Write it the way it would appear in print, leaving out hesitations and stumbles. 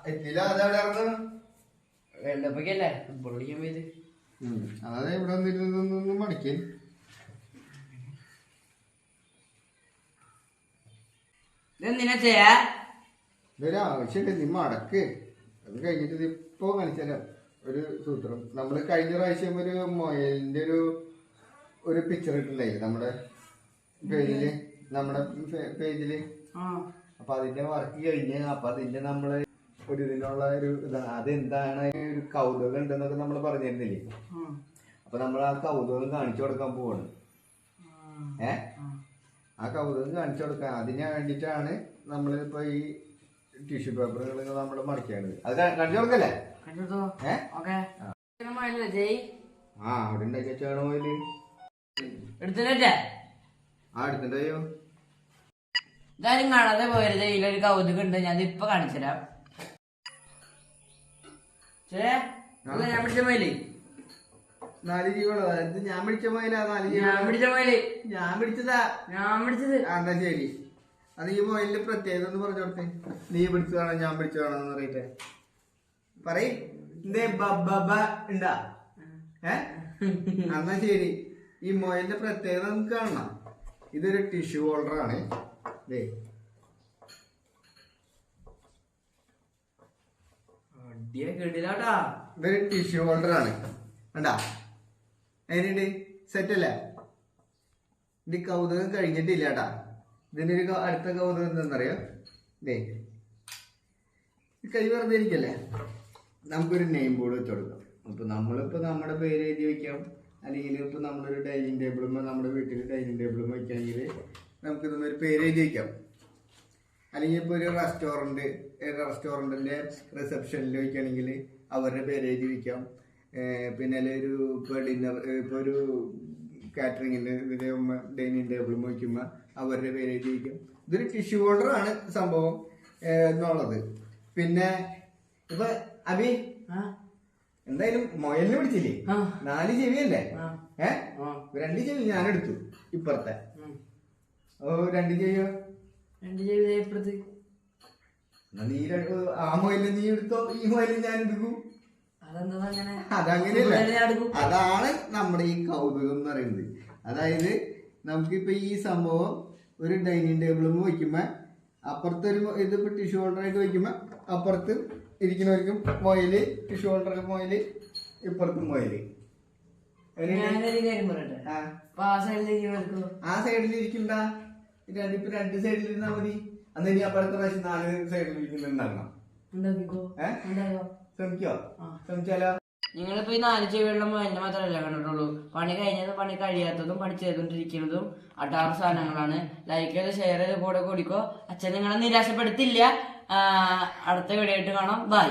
എത്തില്ല. അതവിടെ world കപ്പൊക്കെയല്ലേ football കളിക്കാൻ പോയത്. അതെ ഇവിടെ വന്നിരുന്നൊന്നും മടിക്കേ. ഇതെന്തിനാ ചെയ്യാ? ഇതൊരു ആവശ്യമില്ല, നീ മടക്ക്. അത് കഴിഞ്ഞിട്ട് ഇതിപ്പോ കാണിച്ചാലോ ഒരു സൂത്രം. നമ്മള് കഴിഞ്ഞ പ്രാവശ്യം ഒരു മൊയലിന്റെ ഒരു പിക്ചർ ഇട്ടില്ലേ നമ്മുടെ പേജില്. അപ്പൊ അതിന്റെ വർക്ക് കഴിഞ്ഞ് അപ്പൊ അതിന്റെ നമ്മള് ഒരു ഇതിനുള്ള ഒരു അതെന്താണ് ഒരു കൗതുകം ഉണ്ടെന്നൊക്കെ നമ്മൾ പറഞ്ഞിരുന്നില്ലേ. അപ്പൊ നമ്മൾ ആ കൗതുകം കാണിച്ചു കൊടുക്കാൻ പോവാണ്. ആ കൗതുകം കാണിച്ചു കൊടുക്കാൻ അതിന് വേണ്ടിട്ടാണ് നമ്മളിപ്പോ ഈ ടിഷ്യൂ പേപ്പറുകൾ നമ്മൾ മറിക്കാണത്. അത് കാണിച്ചു കൊടുക്കല്ലേ? അവിടെ ഉണ്ടാക്കി വെച്ചാണോ അതില് എടുത്തിട്ടേ എടുത്തിട്ടോ. ഇതാരും കാണാതെ പോയത്. ഇതിലൊരു കൗതുകം ഉണ്ട്, ഞാൻ ഇപ്പൊ കാണിച്ചുതരാം. ഞാൻ പിടിച്ച മയില് 4 ജീവളോ? ഞാൻ പിടിച്ച മയിലാ? 4 ജീവ? ഞാൻ പിടിച്ച മയില് ഞാൻ പിടിച്ചതാ. ഞാൻ പിടിച്ചത്. എന്നാ ശരി. അത് ഈ മൊയിലിന്റെ പ്രത്യേകത ഒന്ന് പറഞ്ഞു കൊടുത്തേ. നീ പിടിച്ചതാണോ ഞാൻ പിടിച്ചതാണോ എന്ന് അറിയട്ടെ. പറയ്. ഉണ്ടാ? എന്നാ ശരി. ഈ മൊയിലിന്റെ പ്രത്യേകത നമുക്ക് കാണണം. ഇതൊരു ടിഷ്യൂ ഹോൾഡർ ആണ്. ഇതൊരു ടിഷ്യൂ ഹോൾഡർ ആണ്. കണ്ടാ അതിനുണ്ട്. സെറ്റ് അല്ലേ? ഇത് കൗതുകം കഴിഞ്ഞിട്ടില്ല കേട്ടാ. ഇതിനൊരു അടുത്ത കൗതുകം എന്താണെന്നറിയോ? കൈ വെറുതെ ഇരിക്കല്ലേ, നമുക്കൊരു നെയിം ബോർഡ് വെച്ച് കൊടുക്കാം. അപ്പൊ നമ്മളിപ്പോ നമ്മുടെ പേര് എഴുതി വെക്കാം. അല്ലെങ്കിൽ ഇപ്പൊ നമ്മളൊരു ഡൈനിങ് ടേബിളും നമ്മുടെ വീട്ടിൽ ഡൈനിങ് ടേബിളും വയ്ക്കുകയാണെങ്കിൽ നമുക്ക് ഇതൊന്നൊരു പേര് എഴുതി വെക്കാം. അല്ലെങ്കിൽ ഇപ്പൊ ഒരു റെസ്റ്റോറന്റിന്റെ റിസപ്ഷനിൽ വയ്ക്കുകയാണെങ്കിൽ അവരുടെ പേര് എഴുതി വെക്കാം. പിന്നെ ഒരു ഇപ്പൊ ഡിന്നർ ഇപ്പൊ ഒരു കാറ്ററിങ്ങിന്റെ ഇതിന്റെ ഡൈനിങ് ടേബിളും വയ്ക്കുമ്പോൾ അവരുടെ പേര് എഴുതി വെക്കാം. ഇതൊരു ടിഷ്യൂ ഹോൾഡർ ആണ് സംഭവം എന്നുള്ളത്. പിന്നെ ഇപ്പൊ അഭി എന്തായാലും മൊയലിനെ പിടിച്ചില്ലേ? 4 ചെവിയല്ലേ? 2 ചെവി ഞാനെടുത്തു ഇപ്പുറത്തെ. 2 ചെവിയോ? 2 ചെവി ഇപ്പുറത്ത്. നീ ആ മൊയലിനെ നീ എടുത്തോ, ഈ മൊയലിനെ ഞാൻ എടുക്കും. അതങ്ങനെയല്ല. അതാണ് നമ്മുടെ ഈ കൗതുകം എന്ന് പറയുന്നത്. അതായത് നമുക്കിപ്പോ ഈ സംഭവം ഒരു ഡൈനിങ് ടേബിളിൽ വയ്ക്കുമ്പോ അപ്പുറത്തെ ഒരു ഇതിപ്പോ ടിഷ്യൂ ഹോൾഡർ ആയിട്ട് വയ്ക്കുമ്പോ അപ്പുറത്ത് ഇരിക്കുന്നവർക്കും മൊയില്, ടിഷ്യൂ ഹോൾഡർ മൊയില്, ഇപ്പുറത്തും മൊയില്. ആ സൈഡിൽ ഇരിക്കണ്ട. ഇപ്പൊ 2 സൈഡിൽ ഇരുന്നാ മതി. അന്ന് ഇനി അപ്പുറത്തെ പ്രാവശ്യം 4 സൈഡിൽ ഇരിക്കുന്നുണ്ടാകണം. ശ്രമിക്കോ? ശ്രമിച്ചാലോ? നിങ്ങളിപ്പോ ഈ 4 ചെവിയുള്ള മൊയിലിനെ മാത്രമല്ല കണ്ടിട്ടുള്ളൂ. പണി കഴിഞ്ഞതും പണി കഴിയാത്തതും പണി ചെയ്തുകൊണ്ടിരിക്കുന്നതും അടാറ് സാധനങ്ങളാണ്. ലൈക്ക് ചെയ്ത് ഷെയർ ചെയ്ത് കൂടെ കൂടിക്കോ. അച്ഛൻ നിങ്ങളെ നിരാശപ്പെടുത്തില്ല. അടുത്ത വീഡിയോ ആയിട്ട് കാണാം. ബൈ.